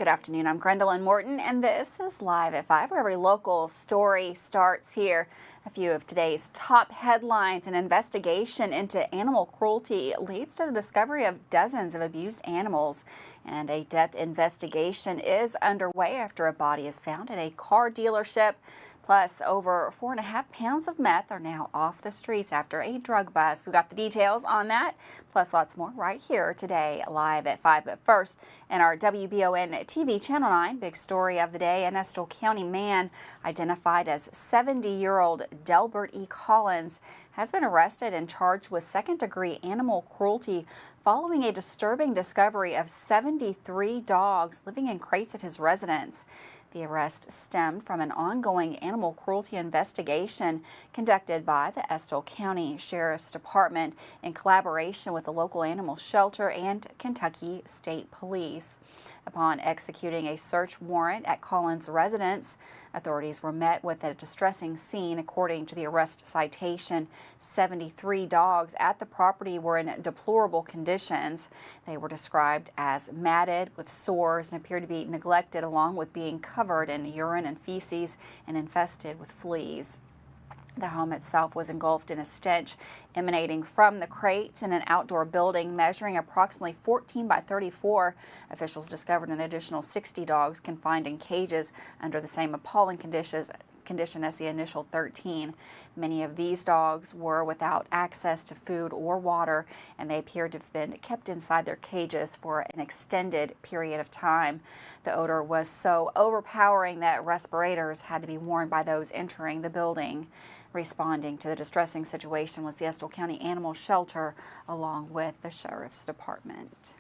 Good afternoon. I'm Gwendolyn Morton, and this is Live at 5, where every local story starts here. A few of today's top headlines: an investigation into animal cruelty leads to the discovery of dozens of abused animals, and a death investigation is underway after a body is found at a car dealership. Plus, over 4.5 pounds of meth are now off the streets after a drug bust. We got the details on that, plus lots more right here today, Live at 5. But first, in our WBON TV Channel 9, big story of the day: an Estill County man identified as 70-year-old Delbert E. Collins has been arrested and charged with second-degree animal cruelty following a disturbing discovery of 73 dogs living in crates at his residence. The arrest stemmed from an ongoing animal cruelty investigation conducted by the Estill County Sheriff's Department in collaboration with the local animal shelter and Kentucky State Police. Upon executing a search warrant at Collins' residence, authorities were met with a distressing scene. According to the arrest citation, 73 dogs at the property were in deplorable conditions. They were described as matted with sores and appeared to be neglected, along with being covered in urine and feces and infested with fleas. The home itself was engulfed in a stench emanating from the crates in an outdoor building measuring approximately 14 by 34. Officials discovered an additional 60 dogs confined in cages under the same appalling condition as the initial 13. Many of these dogs were without access to food or water, and they appeared to have been kept inside their cages for an extended period of time. The odor was so overpowering that respirators had to be worn by those entering the building. Responding to the distressing situation was the Estill County Animal Shelter, along with the Sheriff's Department.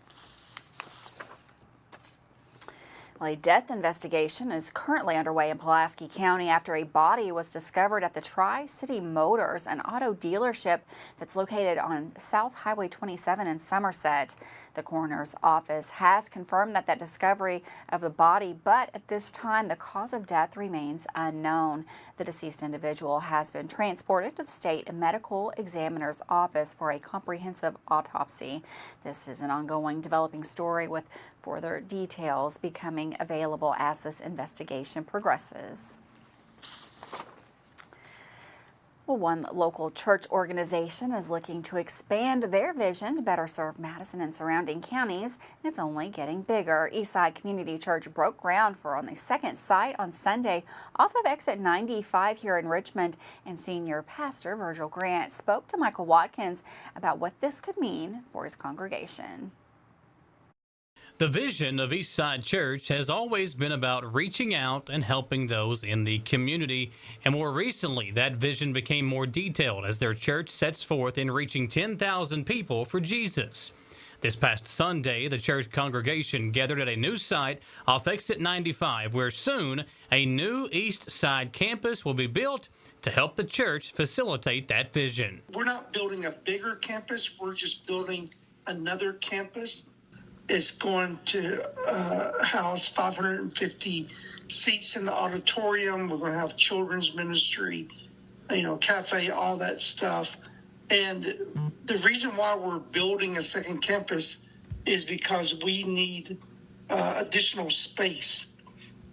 Well, a death investigation is currently underway in Pulaski County after a body was discovered at the Tri-City Motors, an auto dealership that's located on South Highway 27 in Somerset. The coroner's office has confirmed that discovery of the body, but at this time the cause of death remains unknown. The deceased individual has been transported to the state medical examiner's office for a comprehensive autopsy. This is an ongoing developing story, with further details becoming available as this investigation progresses. Well, one local church organization is looking to expand their vision to better serve Madison and surrounding counties, and it's only getting bigger. Eastside Community Church broke ground on the second site on Sunday off of exit 95 here in Richmond, and senior pastor Virgil Grant spoke to Michael Watkins about what this could mean for his congregation. The vision of Eastside Church has always been about reaching out and helping those in the community, and more recently that vision became more detailed as their church sets forth in reaching 10,000 people for Jesus. This past Sunday, the church congregation gathered at a new site off exit 95, where soon a new East Side campus will be built to help the church facilitate that vision. We're not building a bigger campus, we're just building another campus. It's going to house 550 seats in the auditorium. We're going to have children's ministry, cafe, all that stuff. And the reason why we're building a second campus is because we need additional space.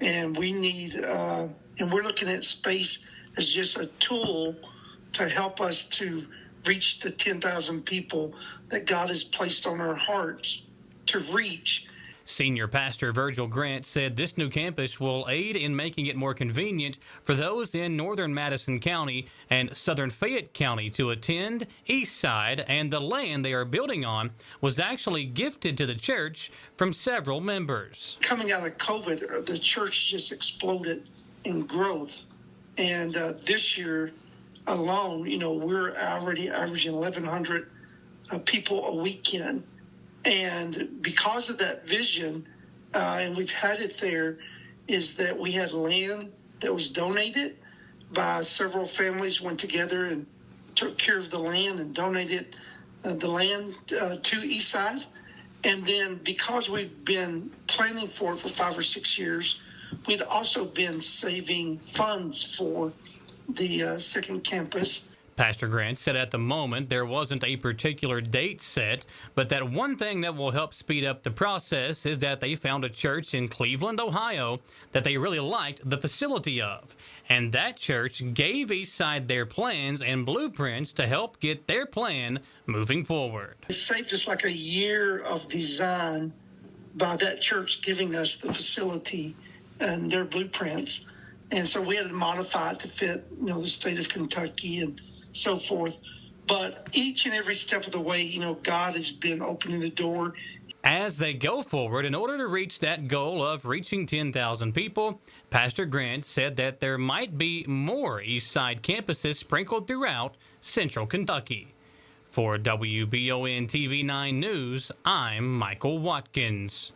And we need, and we're looking at space as just a tool to help us to reach the 10,000 people that God has placed on our hearts to reach. Senior Pastor Virgil Grant said this new campus will aid in making it more convenient for those in northern Madison County and southern Fayette County to attend Eastside, and the land they are building on was actually gifted to the church from several members. Coming out of COVID, the church just exploded in growth, and this year alone, we're already averaging 1,100 people a weekend. And because of that vision, and we've had it there, is that we had land that was donated by several families, went together and took care of the land and donated the land to Eastside. And then because we've been planning for it for 5 or 6 years, we'd also been saving funds for the second campus. Pastor Grant said at the moment there wasn't a particular date set, but that one thing that will help speed up the process is that they found a church in Cleveland, Ohio that they really liked the facility of. And that church gave Eastside their plans and blueprints to help get their plan moving forward. It saved us like a year of design by that church giving us the facility and their blueprints. And so we had to modify it to fit, the state of Kentucky and so forth. But each and every step of the way, God has been opening the door. As they go forward, in order to reach that goal of reaching 10,000 people, Pastor Grant said that there might be more Eastside campuses sprinkled throughout Central Kentucky. For WBON TV 9 News, I'm Michael Watkins.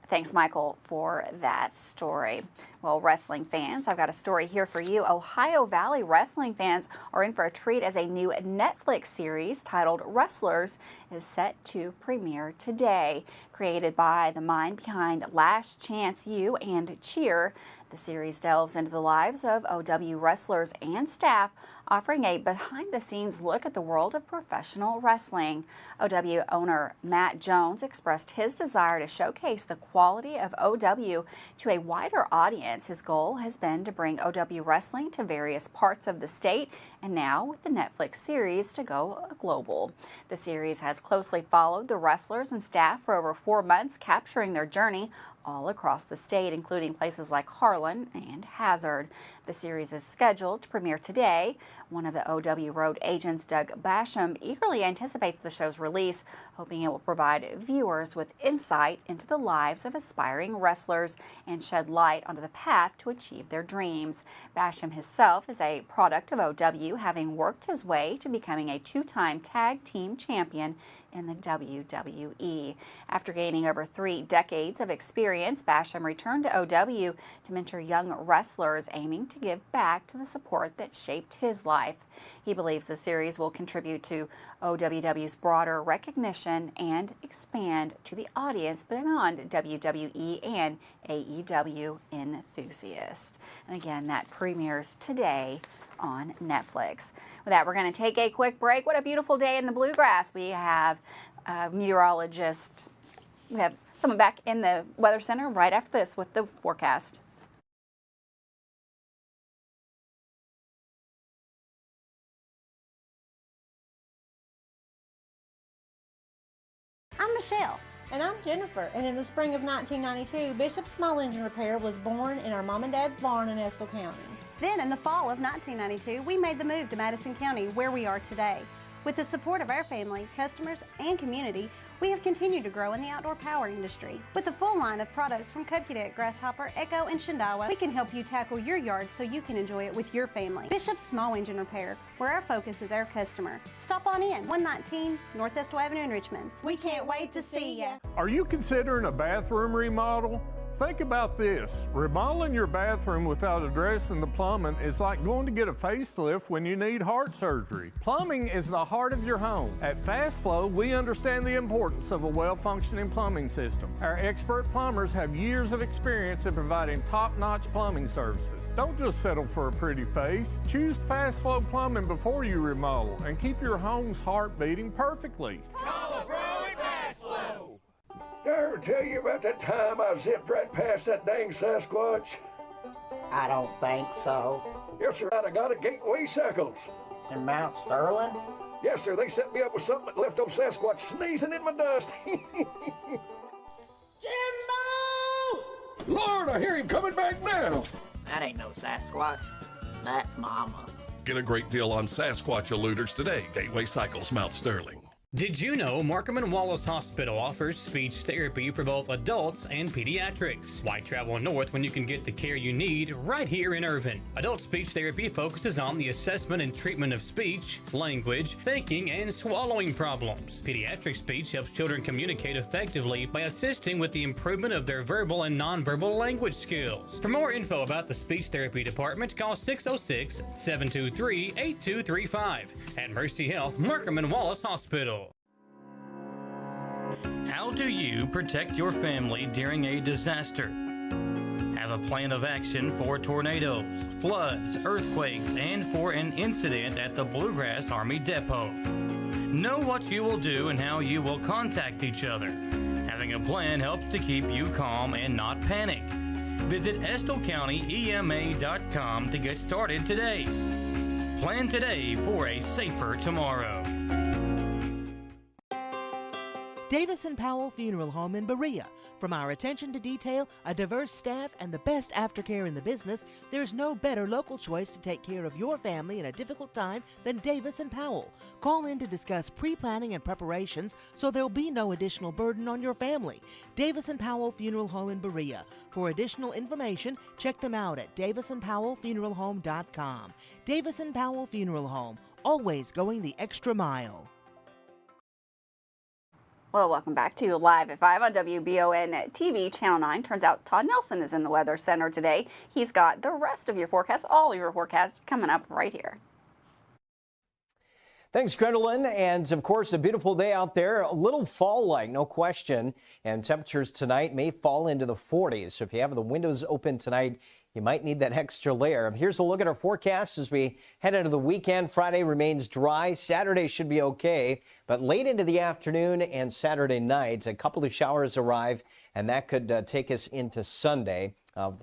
Thanks, Michael, for that story. Well, wrestling fans, I've got a story here for you. Ohio Valley wrestling fans are in for a treat as a new Netflix series titled Wrestlers is set to premiere today. Created by the mind behind Last Chance U and Cheer, the series delves into the lives of OW wrestlers and staff, offering a behind-the-scenes look at the world of professional wrestling. OW owner Matt Jones expressed his desire to showcase the quality of OW to a wider audience. His goal has been to bring OW wrestling to various parts of the state, and now with the Netflix series to go global. The series has closely followed the wrestlers and staff for over 4 months, capturing their journey all across the state, including places like Harlan and Hazard. The series is scheduled to premiere today. One of the OW road agents, Doug Basham, eagerly anticipates the show's release, hoping it will provide viewers with insight into the lives of aspiring wrestlers and shed light onto the path to achieve their dreams. Basham himself is a product of OW, having worked his way to becoming a 2-time tag team champion in the WWE. After gaining over 3 decades of experience, Basham returned to OW to mentor young wrestlers, aiming to give back to the support that shaped his life. He believes the series will contribute to OWW's broader recognition and expand to the audience beyond WWE and AEW enthusiasts. And again, that premieres today on Netflix. With that, we're going to take a quick break. What a beautiful day in the bluegrass. We have a meteorologist. We have someone back in the Weather Center right after this with the forecast. I'm Michelle. And I'm Jennifer, and in the spring of 1992, Bishop Small Engine Repair was born in our mom and dad's barn in Estill County. Then in the fall of 1992, we made the move to Madison County, where we are today. With the support of our family, customers, and community, we have continued to grow in the outdoor power industry. With a full line of products from Cupcadet, Grasshopper, Echo, and Shindawa, we can help you tackle your yard so you can enjoy it with your family. Bishop Small Engine Repair, where our focus is our customer. Stop on in, 119 North Estill Avenue in Richmond. We can't wait to see ya. Are you considering a bathroom remodel? Think about this. Remodeling your bathroom without addressing the plumbing is like going to get a facelift when you need heart surgery. Plumbing is the heart of your home. At Fast Flow, we understand the importance of a well-functioning plumbing system. Our expert plumbers have years of experience in providing top-notch plumbing services. Don't just settle for a pretty face. Choose Fast Flow Plumbing before you remodel and keep your home's heart beating perfectly. Call a pro at Fast Flow. Did I ever tell you about that time I zipped right past that dang Sasquatch? I don't think so. Yes, sir. I got a Gateway Cycles. In Mount Sterling? Yes, sir. They set me up with something that left old Sasquatch sneezing in my dust. Jimbo! Lord, I hear him coming back now. That ain't no Sasquatch. That's Mama. Get a great deal on Sasquatch eluders today. Gateway Cycles, Mount Sterling. Did you know Markham and Wallace Hospital offers speech therapy for both adults and pediatrics? Why travel north when you can get the care you need right here in Irvine? Adult speech therapy focuses on the assessment and treatment of speech, language, thinking, and swallowing problems. Pediatric speech helps children communicate effectively by assisting with the improvement of their verbal and nonverbal language skills. For more info about the speech therapy department, call 606-723-8235 at Mercy Health, Markham and Wallace Hospital. How do you protect your family during a disaster? Have a plan of action for tornadoes, floods, earthquakes, and for an incident at the Bluegrass Army Depot. Know what you will do and how you will contact each other. Having a plan helps to keep you calm and not panic. Visit EstillCountyEMA.com to get started today. Plan today for a safer tomorrow. Davis & Powell Funeral Home in Berea. From our attention to detail, a diverse staff, and the best aftercare in the business, there's no better local choice to take care of your family in a difficult time than Davis & Powell. Call in to discuss pre-planning and preparations so there'll be no additional burden on your family. Davis & Powell Funeral Home in Berea. For additional information, check them out at davisandpowellfuneralhome.com. Davis & Powell Funeral Home, always going the extra mile. Well, welcome back to Live at 5 on WBON TV, Channel 9. Turns out Todd Nelson is in the Weather Center today. He's got the rest of your forecast, all of your forecast, coming up right here. Thanks, Gwendolyn. And of course, a beautiful day out there, a little fall-like, no question. And temperatures tonight may fall into the 40s. So if you have the windows open tonight, you might need that extra layer. Here's a look at our forecast as we head into the weekend. Friday remains dry. Saturday should be okay. But late into the afternoon and Saturday night, a couple of showers arrive, and that could take us into Sunday.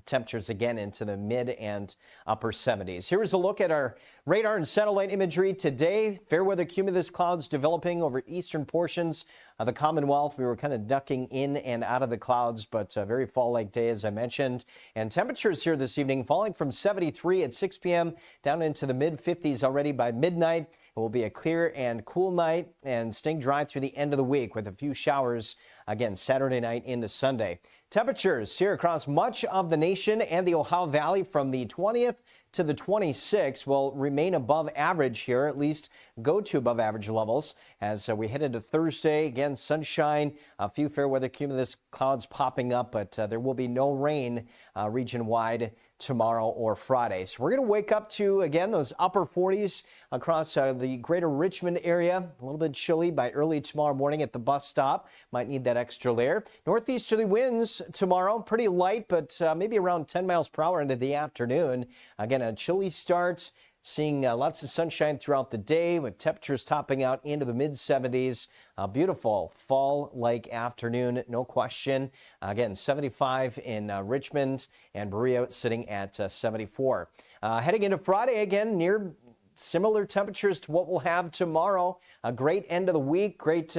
Temperatures again into the mid and upper 70s. Here's a look at our radar and satellite imagery today. Fair weather cumulus clouds developing over eastern portions of the Commonwealth. We were kind of ducking in and out of the clouds, but a very fall-like day, as I mentioned. And temperatures here this evening falling from 73 at 6 p.m. down into the mid-50s already by midnight. It will be a clear and cool night and staying dry through the end of the week with a few showers again Saturday night into Sunday. Temperatures here across much of the nation and the Ohio Valley from the 20th to the 26th will remain above average here, at least go to above average levels as we head into Thursday. Again, sunshine, a few fair weather cumulus clouds popping up, but there will be no rain region-wide tomorrow or Friday. So we're going to wake up to, again, those upper 40s across the greater Richmond area. A little bit chilly by early tomorrow morning at the bus stop. Might need that extra layer. Northeasterly winds tomorrow, pretty light, but maybe around 10 miles per hour into the afternoon. Again, a chilly start. Seeing lots of sunshine throughout the day with temperatures topping out into the mid-70s. A beautiful fall-like afternoon, no question. Again, 75 in Richmond and Berea sitting at 74. Heading into Friday again, near similar temperatures to what we'll have tomorrow. A great end of the week, great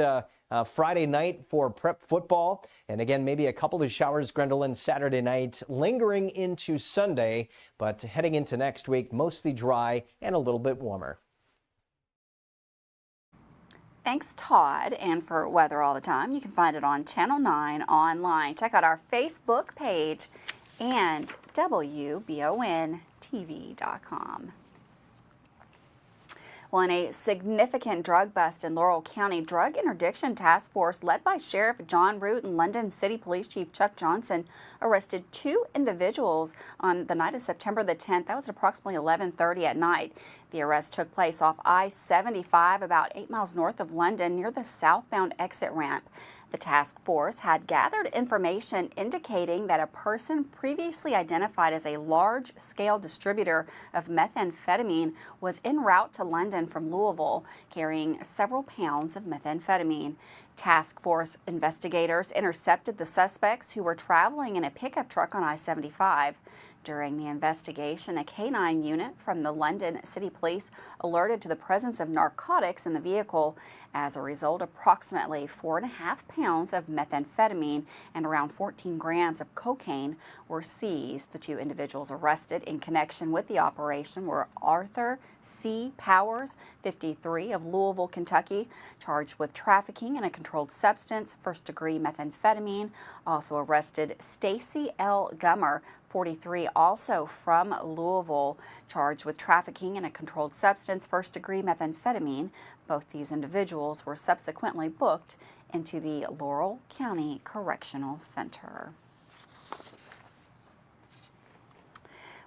Friday night for prep football. And again, maybe a couple of showers, Gwendolyn, Saturday night, lingering into Sunday, but heading into next week, mostly dry and a little bit warmer. Thanks, Todd. And for weather all the time, you can find it on Channel 9 online. Check out our Facebook page and WBONTV.com. Well, in a significant drug bust in Laurel County, Drug Interdiction Task Force led by Sheriff John Root and London City Police Chief Chuck Johnson arrested 2 individuals on the night of September the 10th. That was at approximately 11:30 at night. The arrest took place off I-75 about 8 miles north of London near the southbound exit ramp. The task force had gathered information indicating that a person previously identified as a large-scale distributor of methamphetamine was en route to London from Louisville, carrying several pounds of methamphetamine. Task force investigators intercepted the suspects who were traveling in a pickup truck on I-75. During the investigation, a K-9 unit from the London City Police alerted to the presence of narcotics in the vehicle. As a result, approximately 4.5 pounds of methamphetamine and around 14 grams of cocaine were seized. The 2 individuals arrested in connection with the operation were Arthur C. Powers, 53, of Louisville, Kentucky, charged with trafficking in a controlled substance, first-degree methamphetamine. Also arrested Stacy L. Gummer, 43, also from Louisville, charged with trafficking in a controlled substance, first-degree methamphetamine. Both these individuals were subsequently booked into the Laurel County Correctional Center.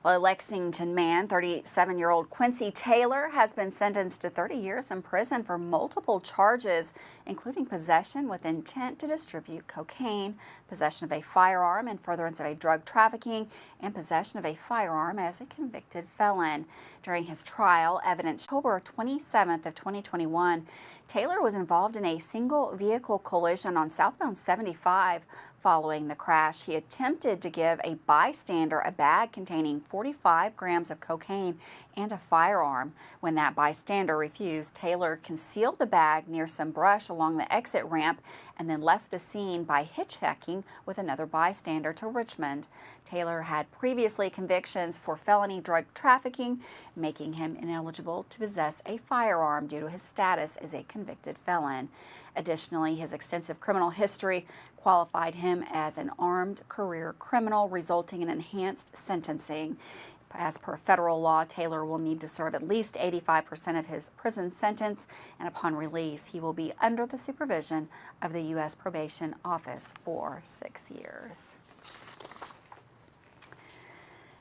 Well, a Lexington man, 37-year-old Quincy Taylor, has been sentenced to 30 years in prison for multiple charges, including possession with intent to distribute cocaine, possession of a firearm in furtherance of a drug trafficking, and possession of a firearm as a convicted felon. During his trial, evidence October 27th of 2021, Taylor was involved in a single vehicle collision on southbound 75. Following the crash, he attempted to give a bystander a bag containing 45 grams of cocaine and a firearm. When that bystander refused, Taylor concealed the bag near some brush along the exit ramp and then left the scene by hitchhiking with another bystander to Richmond. Taylor had previously convictions for felony drug trafficking, making him ineligible to possess a firearm due to his status as a convicted felon. Additionally, his extensive criminal history qualified him as an armed career criminal, resulting in enhanced sentencing. As per federal law, Taylor will need to serve at least 85% of his prison sentence, and upon release, he will be under the supervision of the U.S. Probation Office for 6 years.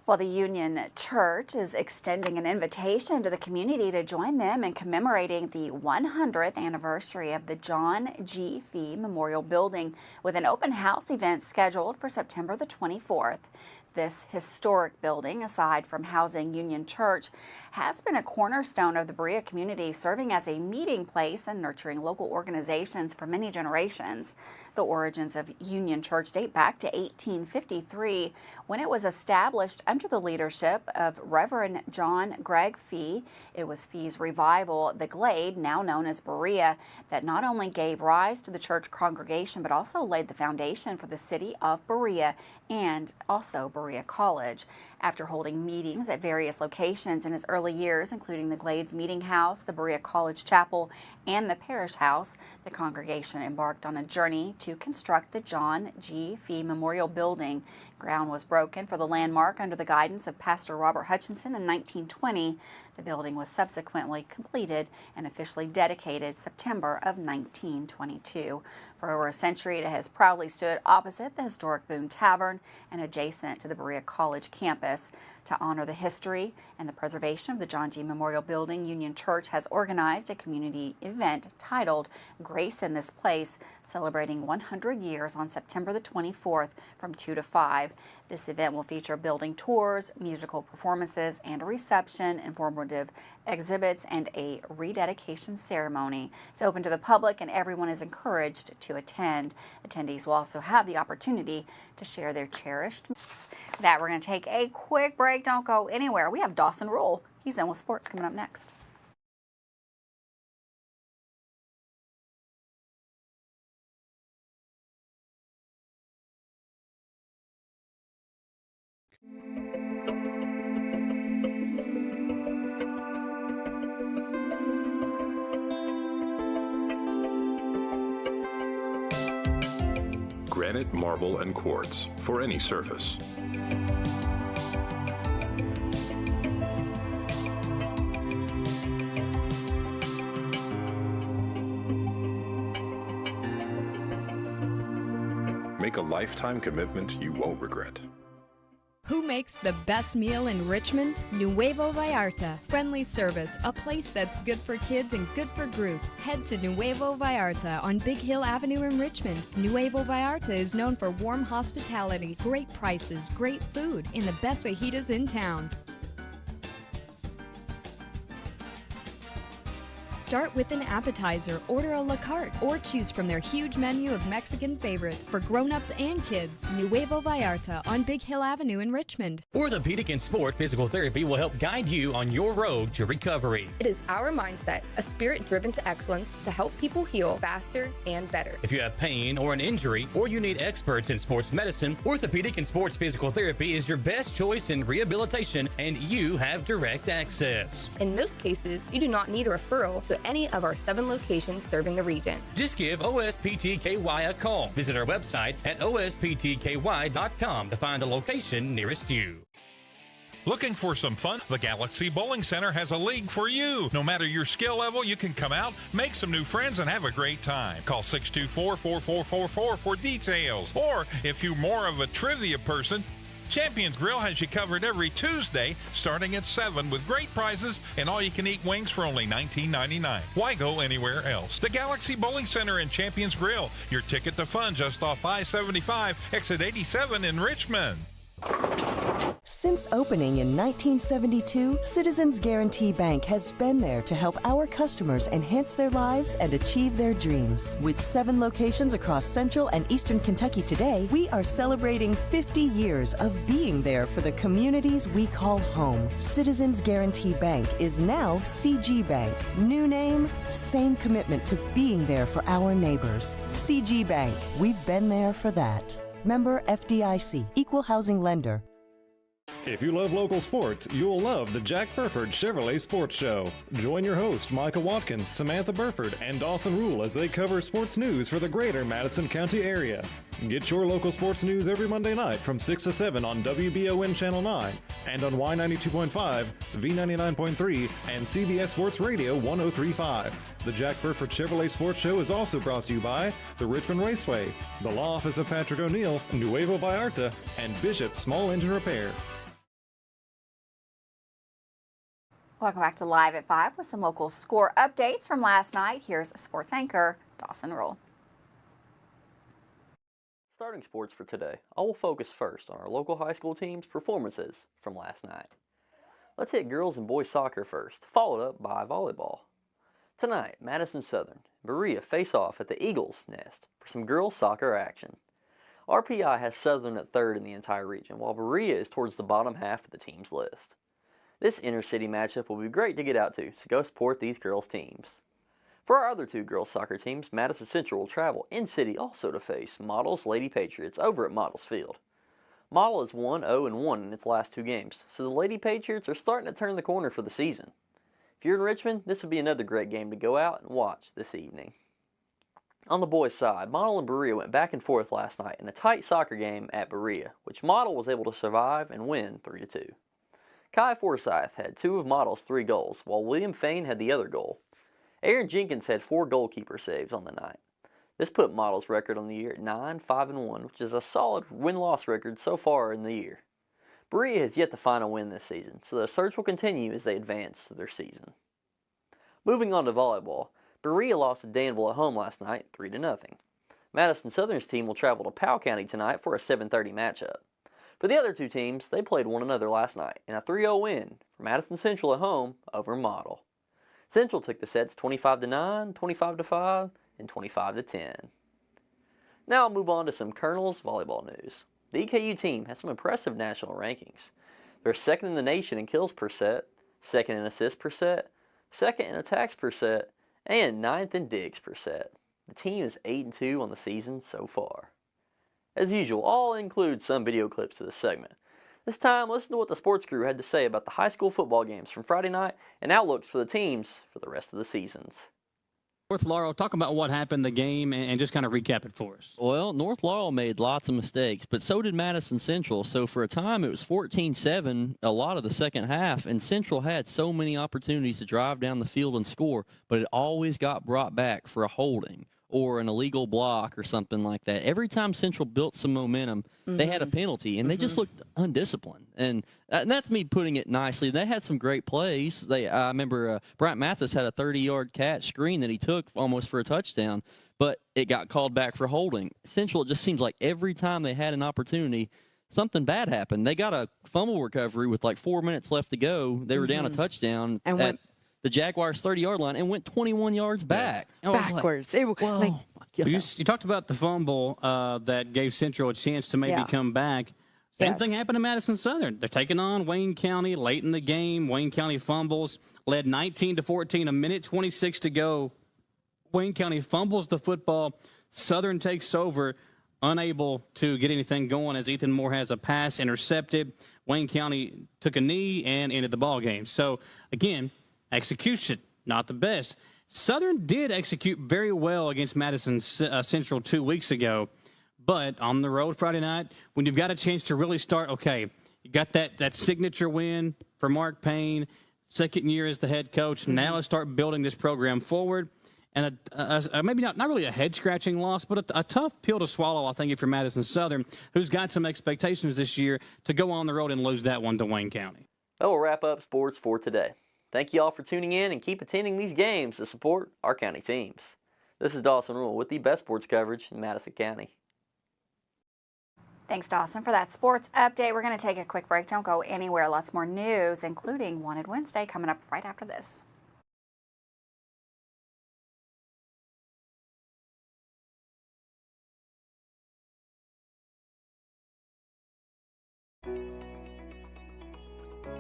Well, the Union Church is extending an invitation to the community to join them in commemorating the 100th anniversary of the John G. Fee Memorial Building with an open house event scheduled for September the 24th. This historic building, aside from housing Union Church, has been a cornerstone of the Berea community, serving as a meeting place and nurturing local organizations for many generations. The origins of Union Church date back to 1853, when it was established under the leadership of Reverend John Gregg Fee. It was Fee's revival, the Glade, now known as Berea, that not only gave rise to the church congregation, but also laid the foundation for the city of Berea and also Berea College. After holding meetings at various locations in his early years, including the Glades Meeting House, the Berea College Chapel, and the Parish House, the congregation embarked on a journey to construct the John G. Fee Memorial Building. Ground was broken for the landmark under the guidance of Pastor Robert Hutchinson in 1920. The building was subsequently completed and officially dedicated September of 1922. For over a century, it has proudly stood opposite the historic Boone Tavern and adjacent to the Berea College campus. To honor the history and the preservation of the John G. Memorial Building, Union Church has organized a community event titled Grace in This Place, celebrating 100 years on September the 24th from 2 to 5. This event will feature building tours, musical performances, and a reception, informative exhibits, and a rededication ceremony. It's open to the public and everyone is encouraged to attend. Attendees will also have the opportunity to share their cherished. That we're going to take a quick break. Don't go anywhere. We have Dawson Rule. He's in with sports coming up next. Granite, marble, and quartz for any surface. Make a lifetime commitment you won't regret. Who makes the best meal in Richmond? Nuevo Vallarta. Friendly service, a place that's good for kids and good for groups. Head to Nuevo Vallarta on Big Hill Avenue in Richmond. Nuevo Vallarta is known for warm hospitality, great prices, great food, and the best fajitas in town. Start with an appetizer, order a la carte, or choose from their huge menu of Mexican favorites for grown-ups and kids. Nuevo Vallarta on Big Hill Avenue in Richmond. Orthopedic and Sport Physical Therapy will help guide you on your road to recovery. It is our mindset, a spirit driven to excellence to help people heal faster and better. If you have pain or an injury, or you need experts in sports medicine, Orthopedic and Sports Physical Therapy is your best choice in rehabilitation, and you have direct access. In most cases, you do not need a referral to any of our 7 locations serving the region. Just give OSPTKY a call. Visit our website at osptky.com to find the location nearest you. Looking for some fun? The Galaxy Bowling Center has a league for you. No matter your skill level, you can come out, make some new friends, and have a great time. Call 624-4444 for details. Or if you're more of a trivia person, Champions Grill has you covered every Tuesday starting at 7 with great prizes and all-you-can-eat wings for only $19.99. Why go anywhere else? The Galaxy Bowling Center and Champions Grill, your ticket to fun just off I-75, exit 87 in Richmond. Since opening in 1972, Citizens Guarantee Bank has been there to help our customers enhance their lives and achieve their dreams. With 7 locations across Central and Eastern Kentucky today, we are celebrating 50 years of being there for the communities we call home. Citizens Guarantee Bank is now CG Bank. New name, same commitment to being there for our neighbors. CG Bank, we've been there for that. Member FDIC, Equal Housing Lender. If you love local sports, you'll love the Jack Burford Chevrolet Sports Show. Join your host, Micah Watkins, Samantha Burford, and Dawson Rule as they cover sports news for the greater Madison County area. Get your local sports news every Monday night from 6 to 7 on WBON Channel 9 and on Y92.5, V99.3, and CBS Sports Radio 103.5. The Jack Burford Chevrolet Sports Show is also brought to you by the Richmond Raceway, the Law Office of Patrick O'Neill, Nuevo Vallarta, and Bishop Small Engine Repair. Welcome back to Live at 5 with some local score updates from last night. Here's sports anchor Dawson Rule. Starting sports for today, I will focus first on our local high school teams' performances from last night. Let's hit girls and boys soccer first, followed up by volleyball. Tonight, Madison Southern and Berea face off at the Eagles' Nest for some girls soccer action. RPI has Southern at third in the entire region, while Berea is towards the bottom half of the team's list. This inter-city matchup will be great to get out to, so go support these girls' teams. For our other 2 girls' soccer teams, Madison Central will travel in-city also to face Models Lady Patriots over at Models Field. Model is 1-0-1 in its last 2 games, so the Lady Patriots are starting to turn the corner for the season. If you're in Richmond, this would be another great game to go out and watch this evening. On the boys' side, Model and Berea went back and forth last night in a tight soccer game at Berea, which Model was able to survive and win 3-2. Kai Forsyth had 2 of Model's 3 goals, while William Fain had the other goal. Aaron Jenkins had 4 goalkeeper saves on the night. This put Model's record on the year at 9-5-1, which is a solid win-loss record so far in the year. Berea has yet to find a win this season, so their search will continue as they advance through their season. Moving on to volleyball, Berea lost to Danville at home last night, 3-0. Madison Southern's team will travel to Powell County tonight for a 7:30 matchup. For the other 2 teams, they played one another last night in a 3-0 win for Madison Central at home over Model. Central took the sets 25-9, 25-5, and 25-10. Now I'll move on to some Colonel's volleyball news. The EKU team has some impressive national rankings. They're second in the nation in kills per set, second in assists per set, second in attacks per set, and 9th in digs per set. The team is 8-2 on the season so far. As usual, I'll include some video clips to this segment. This time, listen to what the sports crew had to say about the high school football games from Friday night and outlooks for the teams for the rest of the seasons. North Laurel, talk about what happened in the game and just kind of recap it for us. Well, North Laurel made lots of mistakes, but so did Madison Central. So for a time, it was 14-7 a lot of the second half, and Central had so many opportunities to drive down the field and score, but it always got brought back for a holding or an illegal block or something like that. Every time Central built some momentum, they had a penalty, and they just looked undisciplined. And that's me putting it nicely. They had some great plays. I remember Bryant Mathis had a 30-yard catch screen that he took almost for a touchdown, but it got called back for holding. Central, it just seems like every time they had an opportunity, something bad happened. They got a fumble recovery with like 4 minutes left to go. They were down a touchdown. And went the Jaguars' 30-yard line and went 21 yards back. Backwards. You talked about the fumble that gave Central a chance to maybe come back. Same thing happened to Madison Southern. They're taking on Wayne County late in the game. Wayne County fumbles, led 19-14, a minute 26 to go. Wayne County fumbles the football. Southern takes over, unable to get anything going as Ethan Moore has a pass intercepted. Wayne County took a knee and ended the ball game. So, again, execution, not the best. Southern did execute very well against Madison Central 2 weeks ago, but on the road Friday night, when you've got a chance to really start, okay, you got that signature win for Mark Payne, second year as the head coach. Now let's start building this program forward. and maybe not really a head-scratching loss, but a tough pill to swallow, I think, if you're Madison Southern, who's got some expectations this year to go on the road and lose that one to Wayne County. That will wrap up sports for today. Thank you all for tuning in and keep attending these games to support our county teams. This is Dawson Rule with the best sports coverage in Madison County. Thanks, Dawson, for that sports update. We're going to take a quick break. Don't go anywhere. Lots more news, including Wanted Wednesday, coming up right after this.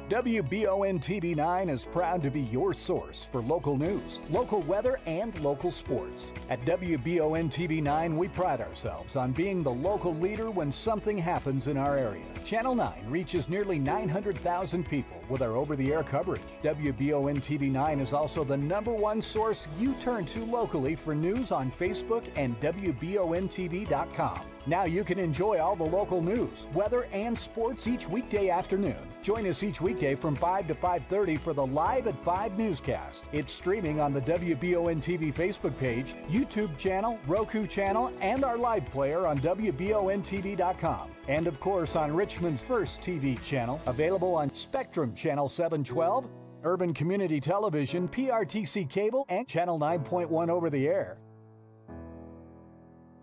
WBON TV9 is proud to be your source for local news, local weather, and local sports. At WBON TV9, we pride ourselves on being the local leader when something happens in our area. Channel 9 reaches nearly 900,000 people with our over-the-air coverage. WBON TV9 is also the #1 source you turn to locally for news on Facebook and WBONTV.com. Now you can enjoy all the local news, weather, and sports each weekday afternoon. Join us each weekday from 5 to 5:30 for the Live at 5 newscast. It's streaming on the WBON TV Facebook page, YouTube channel, Roku channel, and our live player on WBONTV.com. And of course on Richmond's first TV channel, available on Spectrum Channel 712, Urban Community Television, PRTC Cable, and Channel 9.1 over the air.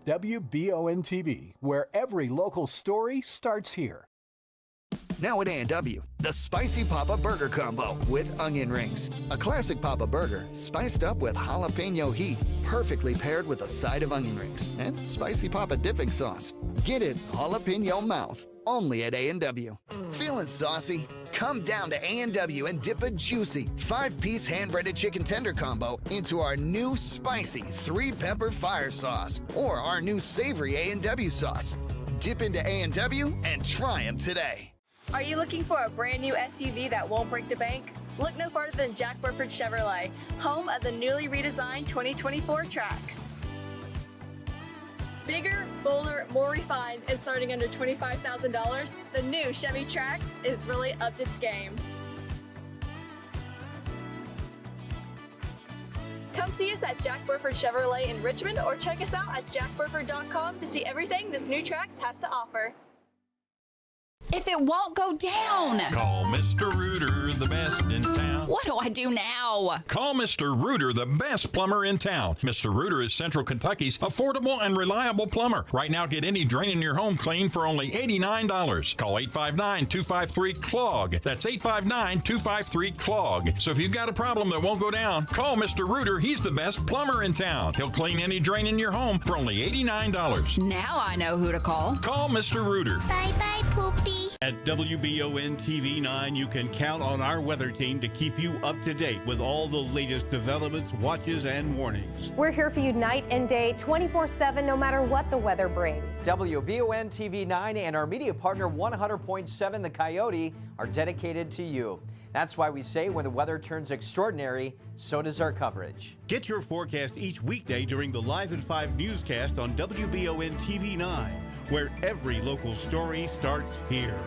WBON TV, where every local story starts here. Now at A&W, the Spicy Papa Burger Combo with onion rings. A classic Papa Burger, spiced up with jalapeno heat, perfectly paired with a side of onion rings and Spicy Papa dipping sauce. Get it jalapeno mouth, only at A&W. Feeling saucy? Come down to A&W and dip a juicy 5-piece hand-breaded chicken tender combo into our new spicy 3-pepper fire sauce or our new savory A&W sauce. Dip into A&W and try them today. Are you looking for a brand new SUV that won't break the bank? Look no farther than Jack Burford Chevrolet, home of the newly redesigned 2024 Trax. Bigger, bolder, more refined, and starting under $25,000, the new Chevy Trax is really upped its game. Come see us at Jack Burford Chevrolet in Richmond or check us out at jackburford.com to see everything this new Trax has to offer. If it won't go down. Call Mr. Rooter, the best in town. What do I do now? Call Mr. Rooter, the best plumber in town. Mr. Rooter is Central Kentucky's affordable and reliable plumber. Right now, get any drain in your home clean for only $89. Call 859-253-CLOG. That's 859-253-CLOG. So if you've got a problem that won't go down, call Mr. Rooter. He's the best plumber in town. He'll clean any drain in your home for only $89. Now I know who to call. Call Mr. Rooter. Bye-bye, Poopy. At WBON TV9, you can count on our weather team to keep you up to date with all the latest developments, watches, and warnings. We're here for you night and day, 24/7, no matter what the weather brings. WBON TV9 and our media partner 100.7 The Coyote are dedicated to you. That's why we say when the weather turns extraordinary, so does our coverage. Get your forecast each weekday during the Live at 5 newscast on WBON TV9, where every local story starts here.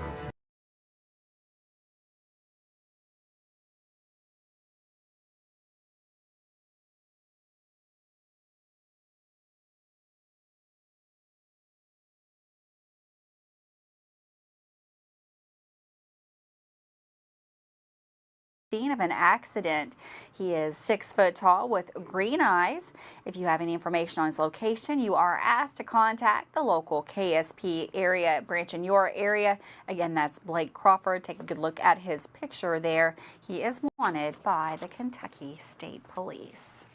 Scene of an accident. He is 6 foot tall with green eyes. If you have any information on his location, you are asked to contact the local KSP area branch in your area. Again, that's Blake Crawford. Take a good look at his picture there. He is wanted by the Kentucky State Police.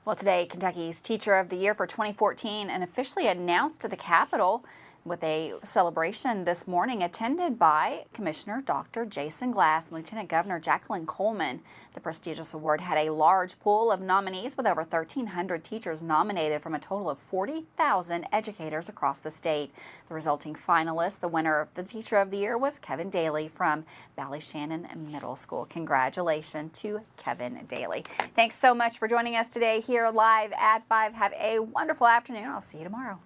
Well, today, Kentucky's Teacher of the Year for 2014 and officially announced to the Capitol with a celebration this morning attended by Commissioner Dr. Jason Glass and Lieutenant Governor Jacqueline Coleman. The prestigious award had a large pool of nominees with over 1,300 teachers nominated from a total of 40,000 educators across the state. The resulting finalist, the winner of the Teacher of the Year, was Kevin Daly from Ballyshannon Middle School. Congratulations to Kevin Daly. Thanks so much for joining us today here live at 5. Have a wonderful afternoon. I'll see you tomorrow.